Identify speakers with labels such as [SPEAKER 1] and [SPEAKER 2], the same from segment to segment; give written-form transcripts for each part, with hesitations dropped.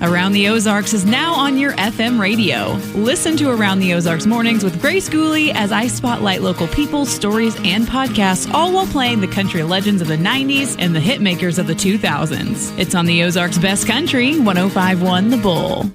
[SPEAKER 1] Around the Ozarks is now on your FM radio. Listen to Around the Ozarks mornings with Grace Gooley as I spotlight local people, stories, and podcasts, all while playing the country legends of the 90s and the hit makers of the 2000s. It's on the Ozarks Best Country, 105.1 The Bull.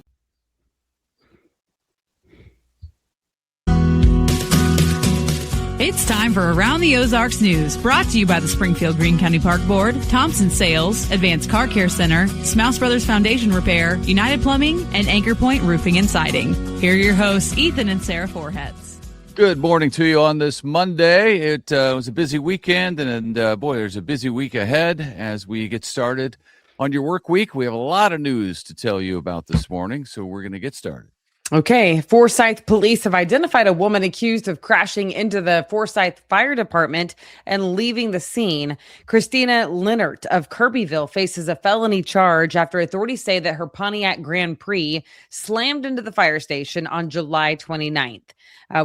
[SPEAKER 1] It's time for Around the Ozarks News, brought to you by the Springfield Greene County Park Board, Thompson Sales, Advanced Car Care Center, Smouse Brothers Foundation Repair, United Plumbing, and Anchor Point Roofing and Siding. Here are your hosts, Ethan and Sarah Forheads.
[SPEAKER 2] Good morning to you on this Monday. It was a busy weekend, and boy, there's a busy week ahead as we get started on your work week. We have a lot of news to tell you about this morning, so we're going to get started.
[SPEAKER 3] Okay, Forsyth police have identified a woman accused of crashing into the Forsyth Fire Department and leaving the scene. Christina Leonard of Kirbyville faces a felony charge after authorities say that her Pontiac Grand Prix slammed into the fire station on July 29th.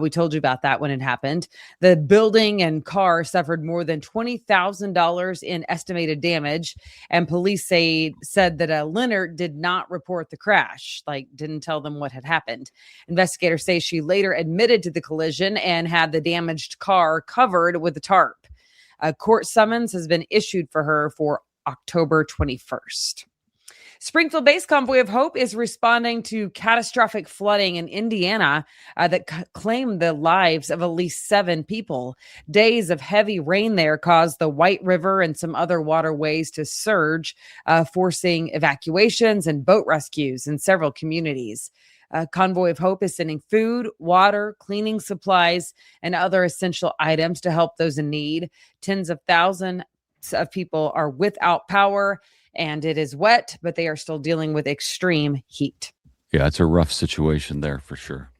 [SPEAKER 3] We told you about that when it happened. The building and car suffered more than $20,000 in estimated damage, and police said that Leonard did not report the crash, didn't tell them what had happened. Investigators say she later admitted to the collision and had the damaged car covered with a tarp. A court summons has been issued for her for October 21st. Springfield-based Convoy of Hope is responding to catastrophic flooding in Indiana that claimed the lives of at least 7 people. Days of heavy rain there caused the White River and some other waterways to surge, forcing evacuations and boat rescues in several communities. Convoy of Hope is sending food, water, cleaning supplies, and other essential items to help those in need. Tens of thousands of people are without power, and it is wet, but they are still dealing with extreme heat.
[SPEAKER 2] Yeah, it's a rough situation there for sure.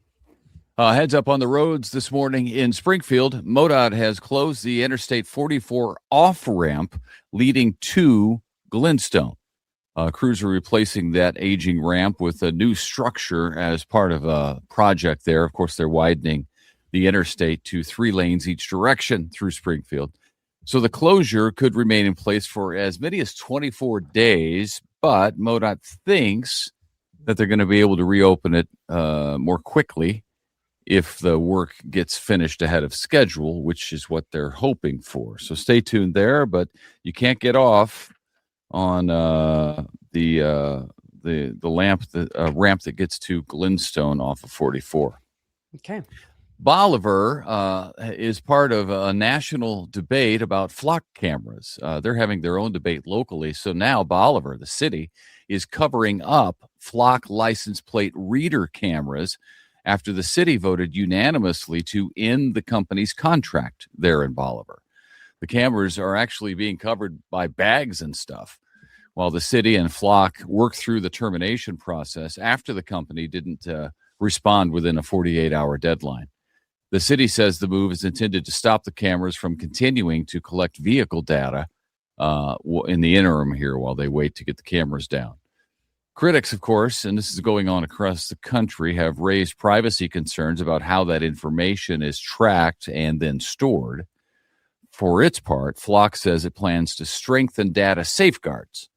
[SPEAKER 2] Heads up on the roads this morning in Springfield. MoDOT has closed the Interstate 44 off-ramp leading to Glenstone. Crews are replacing that aging ramp with a new structure as part of a project there. Of course, they're widening the interstate to 3 lanes each direction through Springfield. So the closure could remain in place for as many as 24 days, but MoDOT thinks that they're going to be able to reopen it more quickly if the work gets finished ahead of schedule, which is what they're hoping for. So stay tuned there, but you can't get off on the ramp that gets to Glenstone off of 44.
[SPEAKER 3] Okay.
[SPEAKER 2] Bolivar is part of a national debate about flock cameras. They're having their own debate locally. So now Bolivar, the city, is covering up flock license plate reader cameras after the city voted unanimously to end the company's contract there in Bolivar. The cameras are actually being covered by bags and stuff, while the city and flock work through the termination process after the company didn't respond within a 48-hour deadline. The city says the move is intended to stop the cameras from continuing to collect vehicle data in the interim here while they wait to get the cameras down. Critics, of course, and this is going on across the country, have raised privacy concerns about how that information is tracked and then stored. For its part, Flock says it plans to strengthen data safeguards,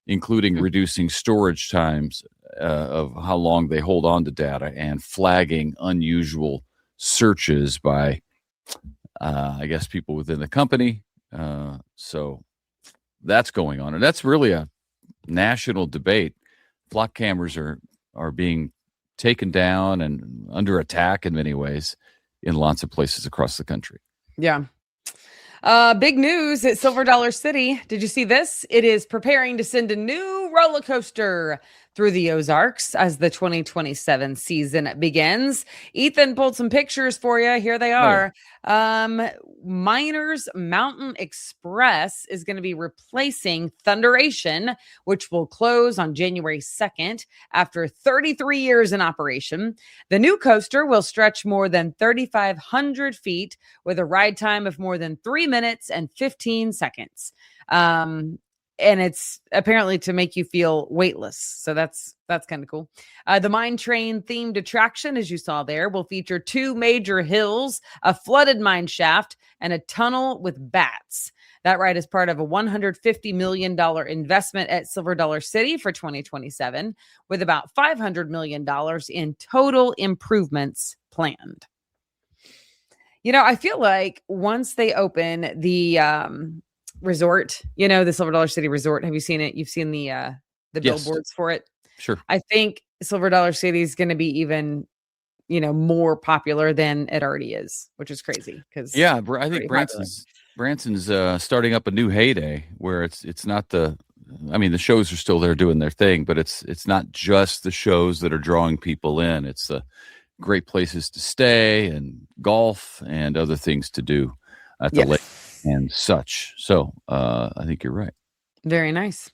[SPEAKER 2] including reducing storage times of how long they hold on to data and flagging unusual searches by, I guess, people within the company. So that's going on. And that's really a national debate. Flock cameras are being taken down and under attack in many ways in lots of places across the country.
[SPEAKER 3] Yeah. Big news at Silver Dollar City. Did you see this? It is preparing to send a new roller coaster through the Ozarks as the 2027 season begins. Ethan pulled some pictures for you. Here they are. Miners Mountain Express is going to be replacing Thunderation, which will close on January 2nd after 33 years in operation. The new coaster will stretch more than 3,500 feet with a ride time of more than 3 minutes and 15 seconds. And it's apparently to make you feel weightless. So that's kind of cool. The mine train themed attraction, as you saw there, will feature 2 major hills, a flooded mine shaft, and a tunnel with bats. That ride is part of a $150 million investment at Silver Dollar City for 2027, with about $500 million in total improvements planned. I feel like once they open the resort, the Silver Dollar City Resort, have you seen it? You've seen the
[SPEAKER 2] Yes.
[SPEAKER 3] billboards for it.
[SPEAKER 2] Sure.
[SPEAKER 3] I think Silver Dollar City is going to be even, more popular than it already is, which is crazy. Because
[SPEAKER 2] I think Branson's starting up a new heyday where it's not the shows are still there doing their thing, but it's not just the shows that are drawing people in. It's the great places to stay and golf and other things to do at the lake and such. So I think you're right.
[SPEAKER 3] Very nice.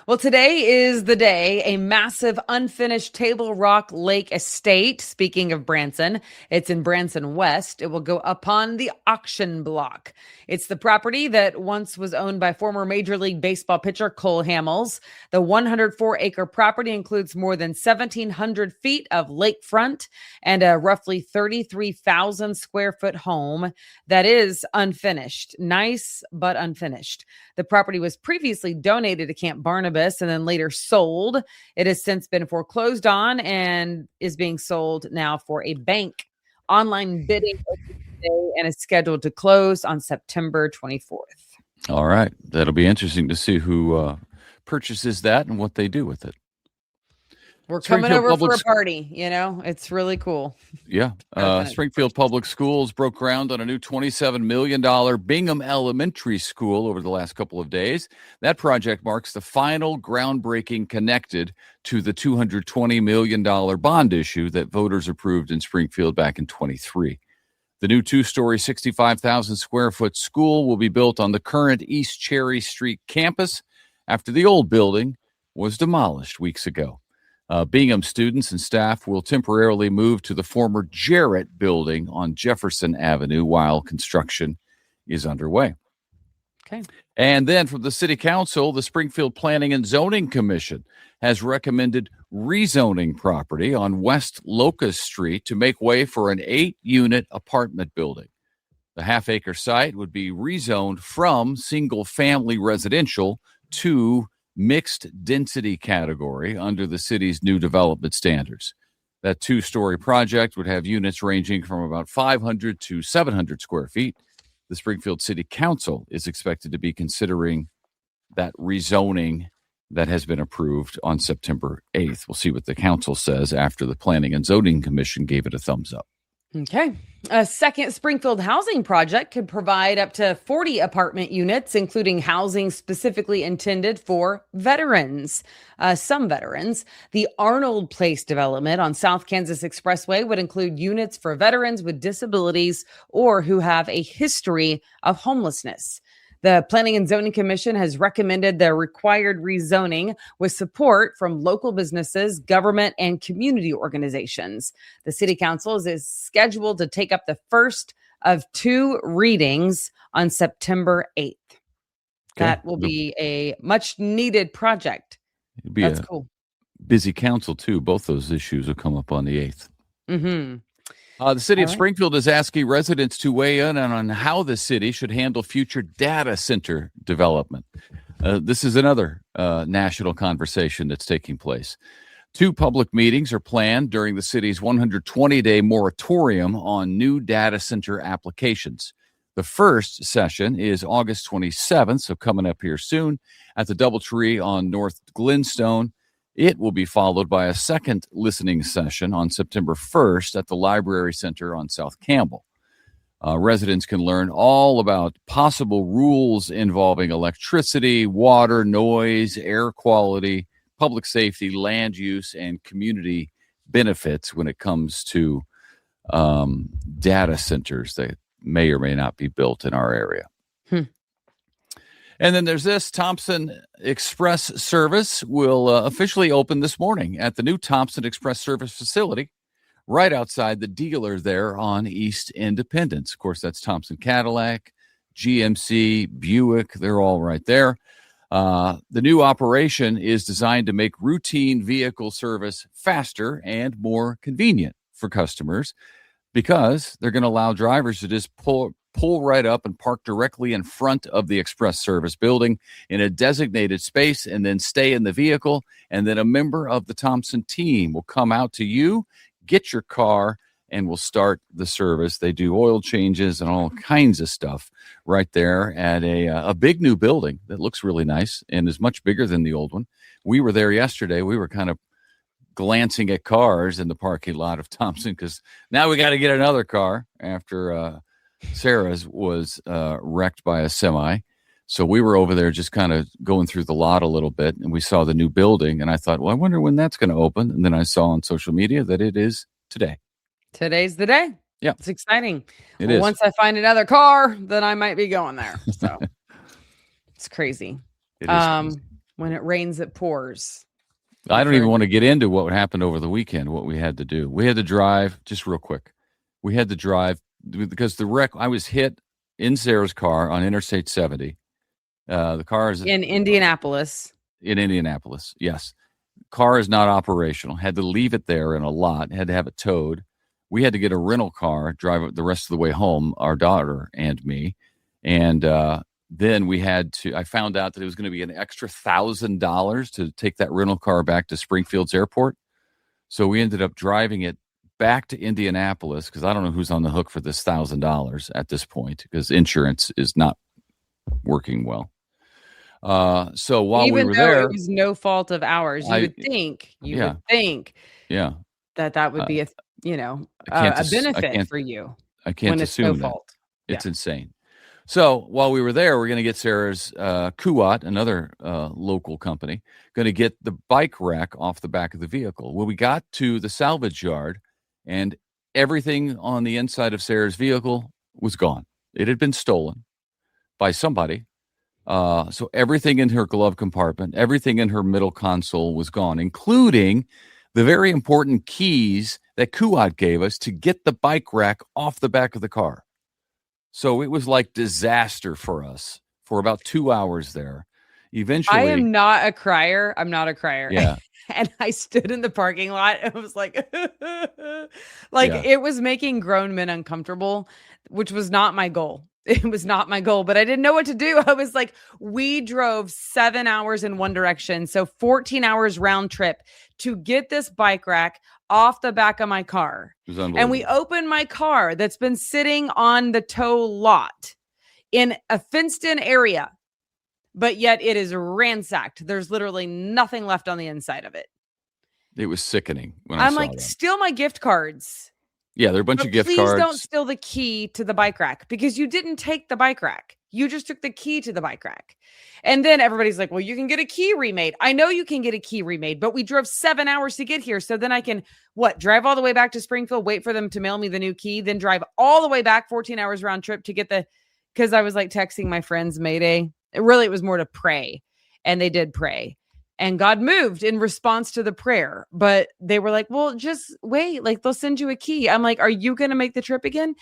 [SPEAKER 3] Well, today is the day a massive unfinished Table Rock Lake estate, speaking of Branson, it's in Branson West. It will go upon the auction block. It's the property that once was owned by former Major League Baseball pitcher Cole Hamels. The 104-acre property includes more than 1,700 feet of lakefront and a roughly 33,000 square foot home that is unfinished. Nice, but unfinished. The property was previously donated to Camp Barnabas and then later sold. It has since been foreclosed on and is being sold now for a bank. Online bidding today and is scheduled to close on September 24th.
[SPEAKER 2] All right. That'll be interesting to see who purchases that and what they do with it.
[SPEAKER 3] We're coming over for a party, it's really cool.
[SPEAKER 2] Yeah. Springfield Public Schools broke ground on a new $27 million Bingham Elementary School over the last couple of days. That project marks the final groundbreaking connected to the $220 million bond issue that voters approved in Springfield back in 23. The new two-story, 65,000 square foot school will be built on the current East Cherry Street campus after the old building was demolished weeks ago. Bingham students and staff will temporarily move to the former Jarrett building on Jefferson Avenue while construction is underway.
[SPEAKER 3] Okay.
[SPEAKER 2] And then from the City Council, the Springfield Planning and Zoning Commission has recommended rezoning property on West Locust Street to make way for an 8-unit apartment building. The half-acre site would be rezoned from single-family residential to mixed density category under the city's new development standards. That 2-story project would have units ranging from about 500 to 700 square feet. The Springfield City Council is expected to be considering that rezoning that has been approved on September 8th. We'll see what the council says after the Planning and Zoning Commission gave it a thumbs up.
[SPEAKER 3] Okay. A second Springfield housing project could provide up to 40 apartment units, including housing specifically intended for veterans. Some veterans. The Arnold Place development on South Kansas Expressway would include units for veterans with disabilities or who have a history of homelessness. The Planning and Zoning Commission has recommended the required rezoning with support from local businesses, government, and community organizations. The City Council is scheduled to take up the first of 2 readings on September 8th. Okay. That will be a much needed project. That's cool.
[SPEAKER 2] Busy council, too. Both those issues will come up on the 8th.
[SPEAKER 3] Mm-hmm.
[SPEAKER 2] The city of Springfield is asking residents to weigh in on how the city should handle future data center development. This is another national conversation that's taking place. 2 public meetings are planned during the city's 120-day moratorium on new data center applications. The first session is August 27th, so coming up here soon, at the Doubletree on North Glenstone. It will be followed by a second listening session on September 1st at the Library Center on South Campbell. Residents can learn all about possible rules involving electricity, water, noise, air quality, public safety, land use, and community benefits when it comes to data centers that may or may not be built in our area. And then there's this. Thompson Express Service will officially open this morning at the new Thompson Express Service facility right outside the dealer there on East Independence. Of course, that's Thompson Cadillac, GMC, Buick. They're all right there. The new operation is designed to make routine vehicle service faster and more convenient for customers because they're going to allow drivers to just pull right up and park directly in front of the express service building in a designated space, and then stay in the vehicle. And then a member of the Thompson team will come out to you, get your car, and will start the service. They do oil changes and all kinds of stuff right there at a big new building that looks really nice and is much bigger than the old one. We were there yesterday. We were kind of glancing at cars in the parking lot of Thompson because now we got to get another car after Sarah's was wrecked by a semi. So we were over there just kind of going through the lot a little bit, and we saw the new building, and I thought, well, I wonder when that's going to open. And then I saw on social media that it is today.
[SPEAKER 3] Today's the day.
[SPEAKER 2] Yeah.
[SPEAKER 3] It's exciting.
[SPEAKER 2] It is.
[SPEAKER 3] Once I find another car, then I might be going there. So it's crazy.
[SPEAKER 2] It is crazy.
[SPEAKER 3] When it rains, it pours.
[SPEAKER 2] I don't even want to get into what happened over the weekend, what we had to do. We had to drive, just real quick. We had to drive because the wreck, I was hit in Sarah's car on Interstate 70. The car is
[SPEAKER 3] in Indianapolis.
[SPEAKER 2] In Indianapolis, yes. Car is not operational. Had to leave it there in a lot. Had to have it towed. We had to get a rental car, drive it the rest of the way home, our daughter and me. And then we had to, I found out that it was going to be an extra $1,000 to take that rental car back to Springfield's airport. So we ended up driving it back to Indianapolis because I don't know who's on the hook for this $1,000 at this point because insurance is not working well. So while
[SPEAKER 3] even
[SPEAKER 2] we were
[SPEAKER 3] though
[SPEAKER 2] there,
[SPEAKER 3] it was no fault of ours, you would think that would be a benefit for you.
[SPEAKER 2] I can't assume that. Fault. It's insane. So while we were there, we're going to get Sarah's Kuat, another local company, going to get the bike rack off the back of the vehicle. Well, we got to the salvage yard, and everything on the inside of Sarah's vehicle was gone. It had been stolen by somebody. So everything in her glove compartment, everything in her middle console was gone, including the very important keys that Kuat gave us to get the bike rack off the back of the car. So it was like disaster for us for about 2 hours there. Eventually,
[SPEAKER 3] I am not a crier. I'm not a crier.
[SPEAKER 2] Yeah.
[SPEAKER 3] And I stood in the parking lot and was like, It was making grown men uncomfortable, which was not my goal. It was not my goal, but I didn't know what to do. I was like, we drove 7 hours in one direction. So 14 hours round trip to get this bike rack off the back of my car. And we opened my car that's been sitting on the tow lot in a fenced in area, but yet it is ransacked. There's literally nothing left on the inside of it.
[SPEAKER 2] It was sickening.
[SPEAKER 3] I'm like, steal my gift cards.
[SPEAKER 2] Yeah, there are a bunch of gift cards.
[SPEAKER 3] Please don't steal the key to the bike rack because you didn't take the bike rack. You just took the key to the bike rack. And then everybody's like, well, you can get a key remade. I know you can get a key remade, but we drove 7 hours to get here. So then I can, drive all the way back to Springfield, wait for them to mail me the new key, then drive all the way back 14 hours round trip to get because I was like texting my friends Mayday. It was more to pray. And they did pray. And God moved in response to the prayer. But they were like, well, just wait. Like, they'll send you a key. I'm like, are you going to make the trip again?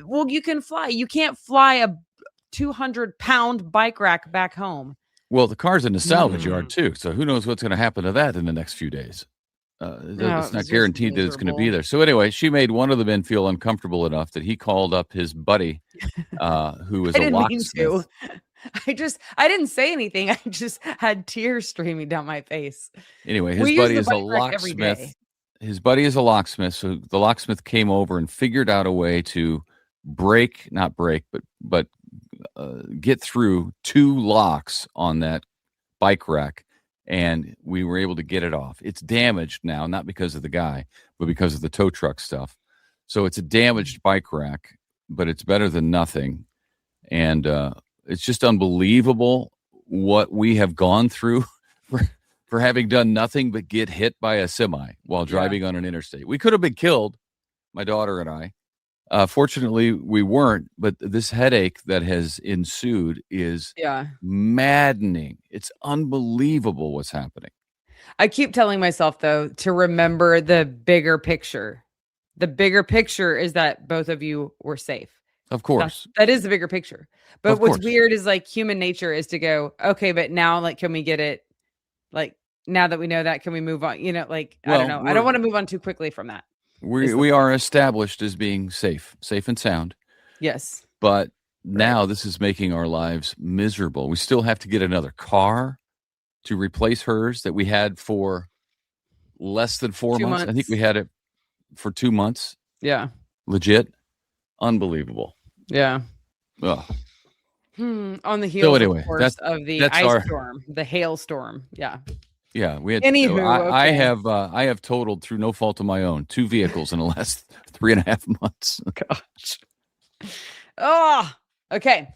[SPEAKER 3] Well, you can fly. You can't fly a 200-pound bike rack back home.
[SPEAKER 2] Well, the car's in the salvage yard, too. So who knows what's going to happen to that in the next few days. It's not guaranteed that it's going to be there. So anyway, she made one of the men feel uncomfortable enough that he called up his buddy, who was a locksmith.
[SPEAKER 3] I didn't say anything. I just had tears streaming down my face.
[SPEAKER 2] Anyway, his buddy is a locksmith. His buddy is a locksmith. So the locksmith came over and figured out a way to get through 2 locks on that bike rack. And we were able to get it off. It's damaged now, not because of the guy, but because of the tow truck stuff. So it's a damaged bike rack, but it's better than nothing. And, it's just unbelievable what we have gone through for having done nothing but get hit by a semi while driving on an interstate. We could have been killed, my daughter and I. Fortunately, we weren't, but this headache that has ensued is maddening. It's unbelievable what's happening.
[SPEAKER 3] I keep telling myself, though, to remember the bigger picture. The bigger picture is that both of you were safe.
[SPEAKER 2] Of course.
[SPEAKER 3] That is the bigger picture. But what's weird is like human nature is to go, okay, but now like, can we get it? Like, now that we know that, can we move on? I don't know. I don't want to move on too quickly from that.
[SPEAKER 2] We are established as being safe and sound.
[SPEAKER 3] Yes.
[SPEAKER 2] But now this is making our lives miserable. We still have to get another car to replace hers that we had for less than 4 months. I think we had it for 2 months.
[SPEAKER 3] Yeah.
[SPEAKER 2] Legit. Unbelievable.
[SPEAKER 3] Yeah.
[SPEAKER 2] Ugh.
[SPEAKER 3] On the heels,
[SPEAKER 2] anyway,
[SPEAKER 3] of course, of the ice storm, the hailstorm. Yeah.
[SPEAKER 2] Yeah, we had.
[SPEAKER 3] Anywho,
[SPEAKER 2] I have totaled through no fault of my own 2 vehicles in the last 3.5 months.
[SPEAKER 3] Gosh. Oh, okay.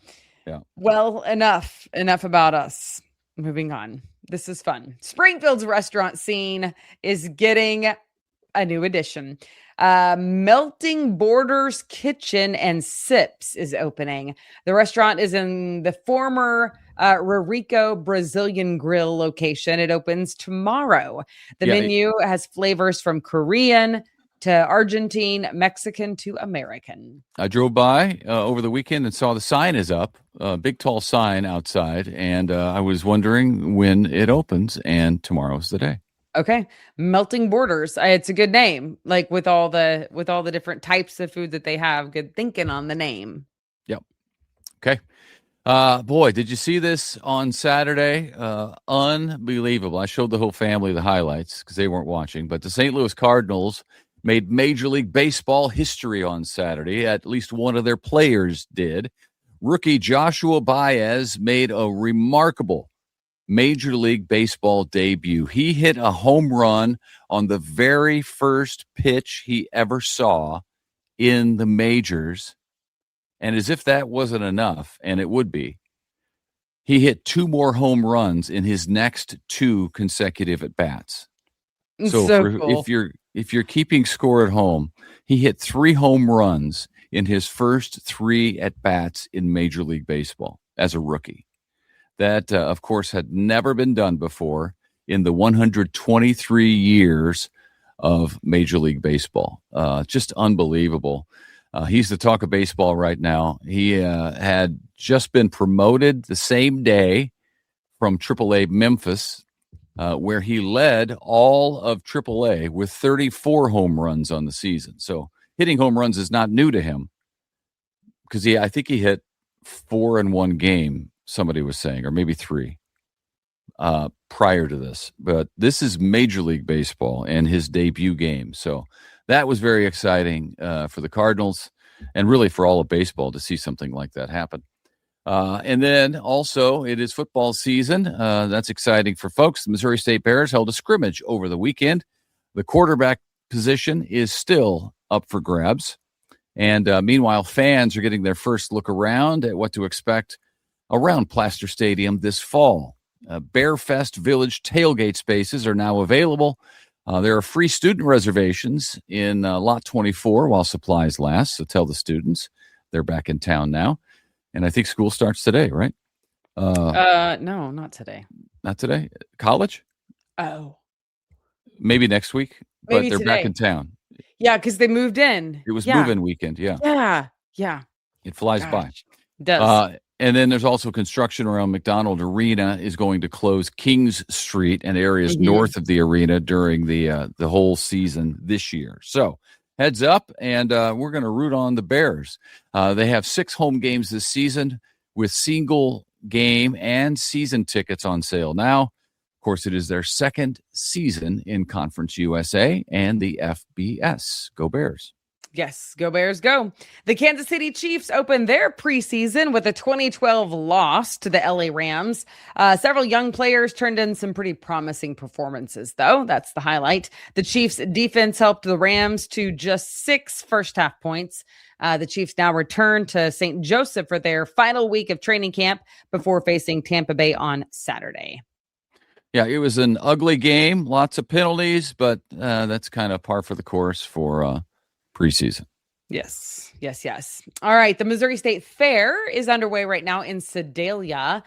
[SPEAKER 2] Yeah.
[SPEAKER 3] Well, enough about us. Moving on. This is fun. Springfield's restaurant scene is getting a new addition. Melting Borders Kitchen and Sips is opening. The restaurant is in the former Rarico Brazilian Grill location. It opens tomorrow. The menu has flavors from Korean to Argentine, Mexican to American.
[SPEAKER 2] I drove by over the weekend and saw the sign is up, a big tall sign outside, and I was wondering when it opens, and tomorrow's the day.
[SPEAKER 3] Okay. Melting Borders. It's a good name. Like with all the different types of food that they have. Good thinking on the name.
[SPEAKER 2] Yep. Okay. Boy, did you see this on Saturday? Unbelievable. I showed the whole family the highlights because they weren't watching, but the St. Louis Cardinals made Major League Baseball history on Saturday. At least one of their players did. Rookie Joshua Baez made a remarkable Major League Baseball debut. He hit a home run on the very first pitch he ever saw in the majors. And as if that wasn't enough, and it would be, he hit 2 more home runs in his next 2 consecutive at-bats. So cool. If you're keeping score at home, he hit 3 home runs in his first 3 at-bats in Major League Baseball as a rookie. That, of course, had never been done before in the 123 years of Major League Baseball. Just unbelievable. He's the talk of baseball right now. He had just been promoted the same day from AAA Memphis, where he led all of AAA with 34 home runs on the season. So hitting home runs is not new to him because I think he hit 4 in one game, somebody was saying, or maybe 3 prior to this. But this is Major League Baseball and his debut game. So that was very exciting for the Cardinals and really for all of baseball to see something like that happen. And then also it is football season. That's exciting for folks. The Missouri State Bears held a scrimmage over the weekend. The quarterback position is still up for grabs. And meanwhile, fans are getting their first look around at what to expect around Plaster Stadium this fall. Bear Fest Village tailgate spaces are now available. There are free student reservations in Lot 24 while supplies last. So tell the students they're back in town now. And I think school starts today, right?
[SPEAKER 3] No, not today.
[SPEAKER 2] Not today? College?
[SPEAKER 3] Oh.
[SPEAKER 2] Maybe next week, but
[SPEAKER 3] Maybe
[SPEAKER 2] they're
[SPEAKER 3] today.
[SPEAKER 2] back in town.
[SPEAKER 3] Yeah, because they moved in.
[SPEAKER 2] It was move-in weekend, yeah.
[SPEAKER 3] Yeah.
[SPEAKER 2] It flies by.
[SPEAKER 3] It does.
[SPEAKER 2] And then there's also construction around McDonald Arena is going to close Kings Street and areas north of the arena during the whole season this year. So heads up, and we're going to root on the Bears. They have 6 home games this season with single game and season tickets on sale now. Of course, it is their second season in Conference USA and the FBS. Go Bears.
[SPEAKER 3] Yes, go Bears, go. The Kansas City Chiefs opened their preseason with a 2012 loss to the LA Rams. Several young players turned in some pretty promising performances, though. That's the highlight. The Chiefs' defense helped the Rams to just 6 first-half points. The Chiefs now return to St. Joseph for their final week of training camp before facing Tampa Bay on Saturday.
[SPEAKER 2] Yeah, it was an ugly game, lots of penalties, but that's kind of par for the course for preseason.
[SPEAKER 3] Yes. All right. The Missouri State Fair is underway right now in Sedalia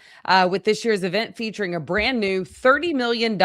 [SPEAKER 3] with this year's event featuring a brand new $30 million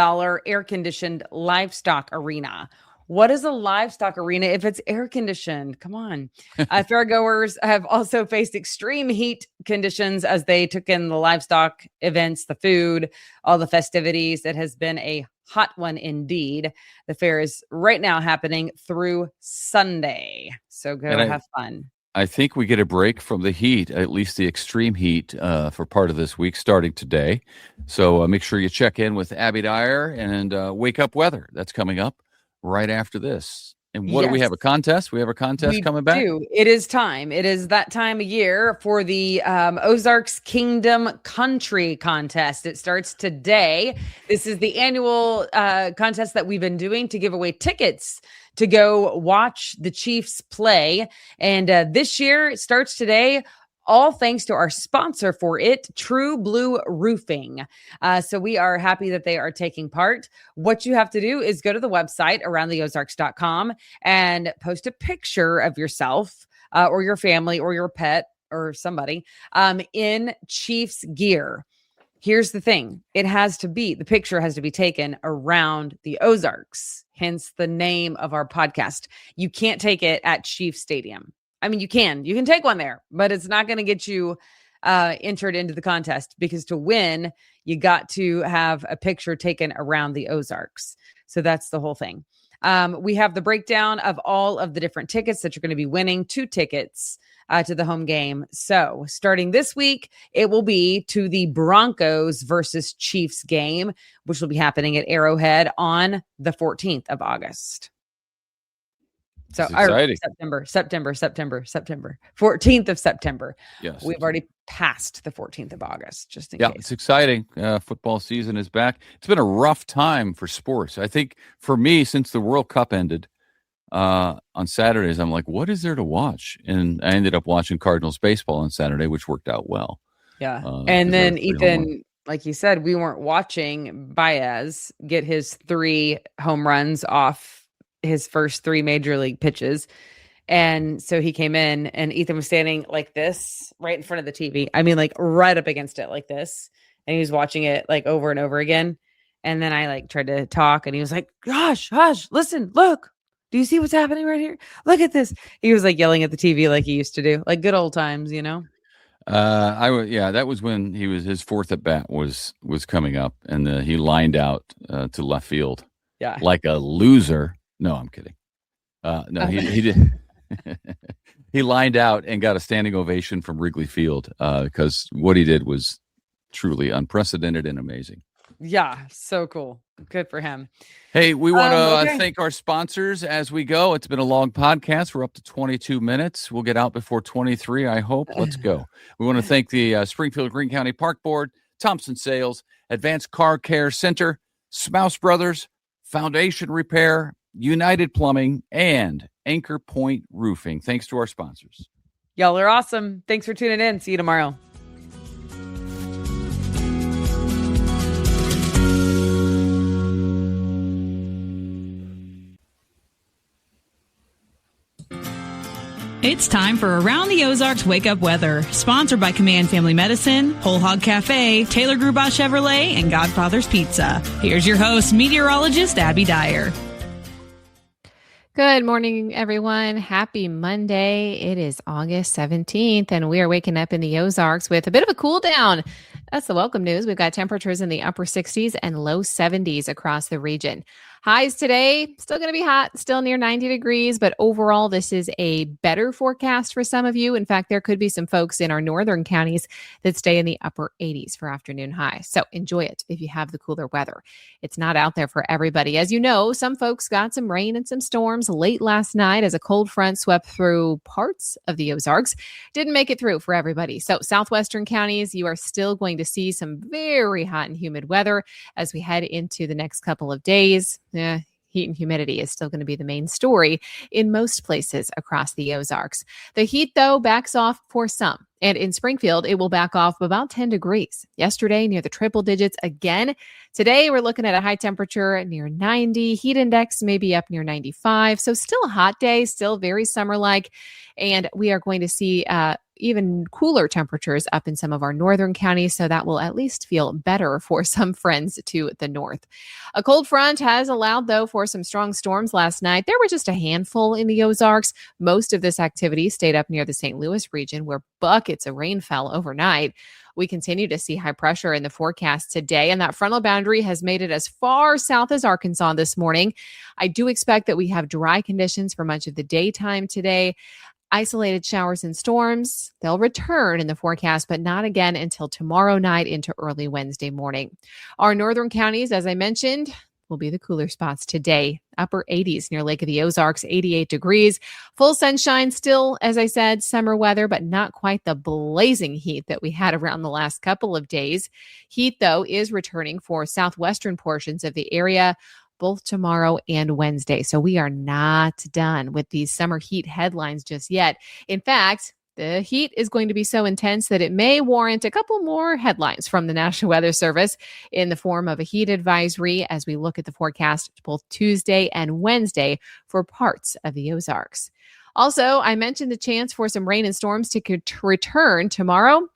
[SPEAKER 3] air-conditioned livestock arena. What is a livestock arena if it's air-conditioned? Come on. Fairgoers have also faced extreme heat conditions as they took in the livestock events, the food, all the festivities. It has been a hot one indeed. The fair is right now happening through Sunday. So go have fun.
[SPEAKER 2] I think we get a break from the heat, at least the extreme heat, for part of this week, starting today. So make sure you check in with Abby Dyer and Wake Up Weather. That's coming up right after this. And what do we
[SPEAKER 3] Yes.
[SPEAKER 2] have? A contest? We have a contest coming back?
[SPEAKER 3] We do. It is time. It is that time of year for the Ozarks Kingdom Country Contest. It starts today. This is the annual contest that we've been doing to give away tickets to go watch the Chiefs play. And this year it starts today, all thanks to our sponsor for it, True Blue Roofing. So we are happy that they are taking part. What you have to do is go to the website aroundtheozarks.com and post a picture of yourself or your family or your pet or somebody in Chiefs gear. Here's the thing. The picture has to be taken around the Ozarks, hence the name of our podcast. You can't take it at Chiefs Stadium. I mean, you can take one there, but it's not going to get you entered into the contest, because to win, you got to have a picture taken around the Ozarks. So that's the whole thing. We have the breakdown of all of the different tickets that you're going to be winning. 2 tickets to the home game. So starting this week, it will be to the Broncos versus Chiefs game, which will be happening at Arrowhead on the 14th of August. So September, 14th of September.
[SPEAKER 2] Yes.
[SPEAKER 3] We've already passed the 14th of August, just in case.
[SPEAKER 2] It's exciting. Football season is back. It's been a rough time for sports. I think for me, since the World Cup ended on Saturdays, I'm like, what is there to watch? And I ended up watching Cardinals baseball on Saturday, which worked out well.
[SPEAKER 3] Yeah. And then Ethan, like you said, we weren't watching Baez get his 3 home runs off his first 3 major league pitches. And so he came in and Ethan was standing like this right in front of the TV. I mean, like right up against it like this. And he was watching it like over and over again. And then I like tried to talk and he was like, gosh, hush, listen, look, do you see what's happening right here? Look at this. He was like yelling at the TV like he used to do, like good old times, you know?
[SPEAKER 2] That was when his 4th at bat was coming up and he lined out to left field.
[SPEAKER 3] Yeah.
[SPEAKER 2] Like a loser. No, I'm kidding. He did. He lined out and got a standing ovation from Wrigley Field because what he did was truly unprecedented and amazing.
[SPEAKER 3] Yeah, so cool. Good for him.
[SPEAKER 2] Hey, we want to thank our sponsors as we go. It's been a long podcast. We're up to 22 minutes. We'll get out before 23, I hope. Let's go. We want to thank the Springfield Greene County Park Board, Thompson Sales, Advanced Car Care Center, Smouse Brothers, Foundation Repair, United Plumbing, and Anchor Point Roofing. Thanks to our sponsors.
[SPEAKER 3] Y'all are awesome. Thanks for tuning in. See you tomorrow.
[SPEAKER 1] It's time for Around the Ozarks Wake Up Weather, sponsored by Command Family Medicine, Whole Hog Cafe, Taylor Grubat Chevrolet, and Godfather's Pizza. Here's your host, meteorologist Abby Dyer.
[SPEAKER 4] Good morning, everyone. Happy Monday. It is August 17th, and we are waking up in the Ozarks with a bit of a cool down. That's the welcome news. We've got temperatures in the upper 60s and low 70s across the region. Highs today, still going to be hot, still near 90 degrees, but overall, this is a better forecast for some of you. In fact, there could be some folks in our northern counties that stay in the upper 80s for afternoon highs. So enjoy it if you have the cooler weather. It's not out there for everybody. As you know, some folks got some rain and some storms late last night as a cold front swept through parts of the Ozarks. Didn't make it through for everybody. So southwestern counties, you are still going to see some very hot and humid weather as we head into the next couple of days. Heat and humidity is still going to be the main story in most places across the Ozarks. The heat, though, backs off for some. And in Springfield, it will back off about 10 degrees. Yesterday, near the triple digits again. Today, we're looking at a high temperature near 90. Heat index may be up near 95. So still a hot day, still very summer-like. And we are going to see even cooler temperatures up in some of our northern counties. So that will at least feel better for some friends to the north. A cold front has allowed, though, for some strong storms last night. There were just a handful in the Ozarks. Most of this activity stayed up near the St. Louis region, where buckets of rain fell overnight. We continue to see high pressure in the forecast today, and that frontal boundary has made it as far south as Arkansas this morning. I do expect that we have dry conditions for much of the daytime today. Isolated showers and storms, they'll return in the forecast, but not again until tomorrow night into early Wednesday morning. Our northern counties, as I mentioned, will be the cooler spots today. Upper 80s near Lake of the Ozarks, 88 degrees. Full sunshine still, as I said, summer weather, but not quite the blazing heat that we had around the last couple of days. Heat, though, is returning for southwestern portions of the area both tomorrow and Wednesday. So we are not done with these summer heat headlines just yet. In fact, the heat is going to be so intense that it may warrant a couple more headlines from the National Weather Service in the form of a heat advisory as we look at the forecast both Tuesday and Wednesday for parts of the Ozarks. Also, I mentioned the chance for some rain and storms to return tomorrow.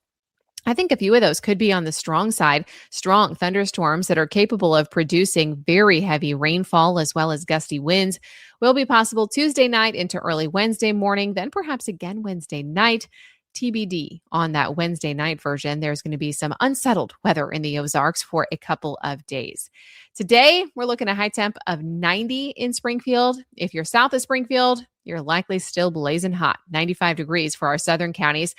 [SPEAKER 4] I think a few of those could be on the strong side, strong thunderstorms that are capable of producing very heavy rainfall as well as gusty winds will be possible Tuesday night into early Wednesday morning, then perhaps again Wednesday night. TBD on that Wednesday night version. There's going to be some unsettled weather in the Ozarks for a couple of days. Today, we're looking at a high temp of 90 in Springfield. If you're south of Springfield, you're likely still blazing hot, 95 degrees for our southern counties.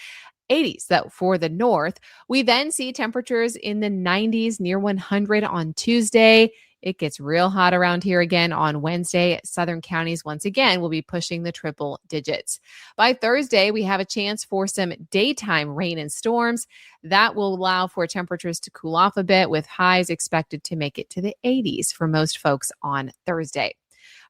[SPEAKER 4] 80s though for the north. We then see temperatures in the 90s near 100 on Tuesday. It gets real hot around here again on Wednesday. Southern counties once again will be pushing the triple digits. By Thursday, we have a chance for some daytime rain and storms. That will allow for temperatures to cool off a bit with highs expected to make it to the 80s for most folks on Thursday.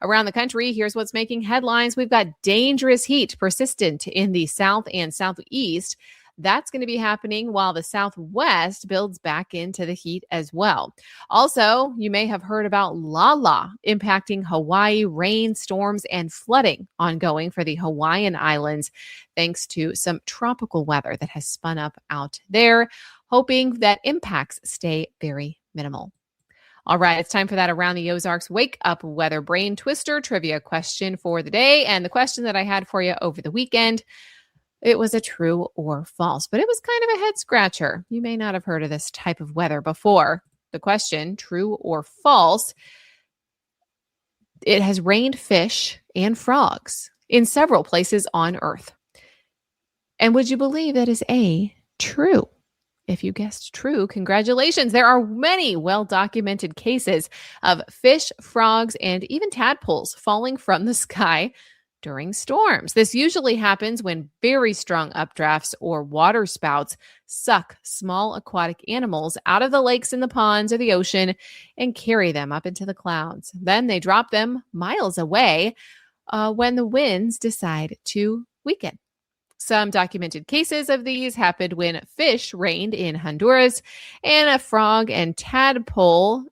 [SPEAKER 4] Around the country, here's what's making headlines. We've got dangerous heat persistent in the south and southeast. That's going to be happening while the southwest builds back into the heat as well. Also, you may have heard about Lala impacting Hawaii, rain, storms, and flooding ongoing for the Hawaiian Islands, thanks to some tropical weather that has spun up out there, hoping that impacts stay very minimal. All right, it's time for that Around the Ozarks Wake Up Weather Brain Twister trivia question for the day. And the question that I had for you over the weekend, it was a true or false, but it was kind of a head scratcher. You may not have heard of this type of weather before. The question, true or false, it has rained fish and frogs in several places on Earth. And would you believe that is A, true? If you guessed true, congratulations. There are many well-documented cases of fish, frogs, and even tadpoles falling from the sky during storms. This usually happens when very strong updrafts or water spouts suck small aquatic animals out of the lakes and the ponds or the ocean and carry them up into the clouds. Then they drop them miles away when the winds decide to weaken. Some documented cases of these happened when fish rained in Honduras, and a frog and tadpole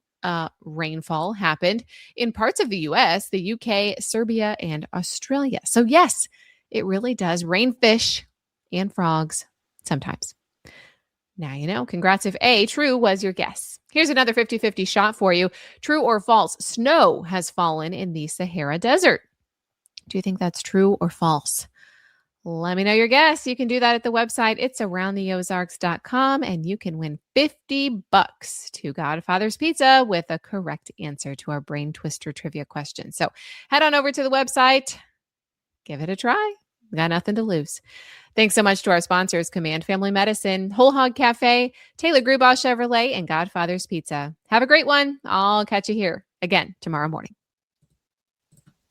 [SPEAKER 4] rainfall happened in parts of the U.S., the UK, Serbia, and Australia. So yes, it really does rain fish and frogs sometimes. Now you know. Congrats if A, true was your guess. Here's another 50-50 shot for you. True or false, snow has fallen in the Sahara Desert. Do you think that's true or false? Let me know your guess. You can do that at the website. It's aroundtheozarks.com, and you can win $50 to Godfather's Pizza with a correct answer to our Brain Twister trivia question. So head on over to the website. Give it a try. We got nothing to lose. Thanks so much to our sponsors, Command Family Medicine, Whole Hog Cafe, Taylor Grubaugh Chevrolet, and Godfather's Pizza. Have a great one. I'll catch you here again tomorrow morning.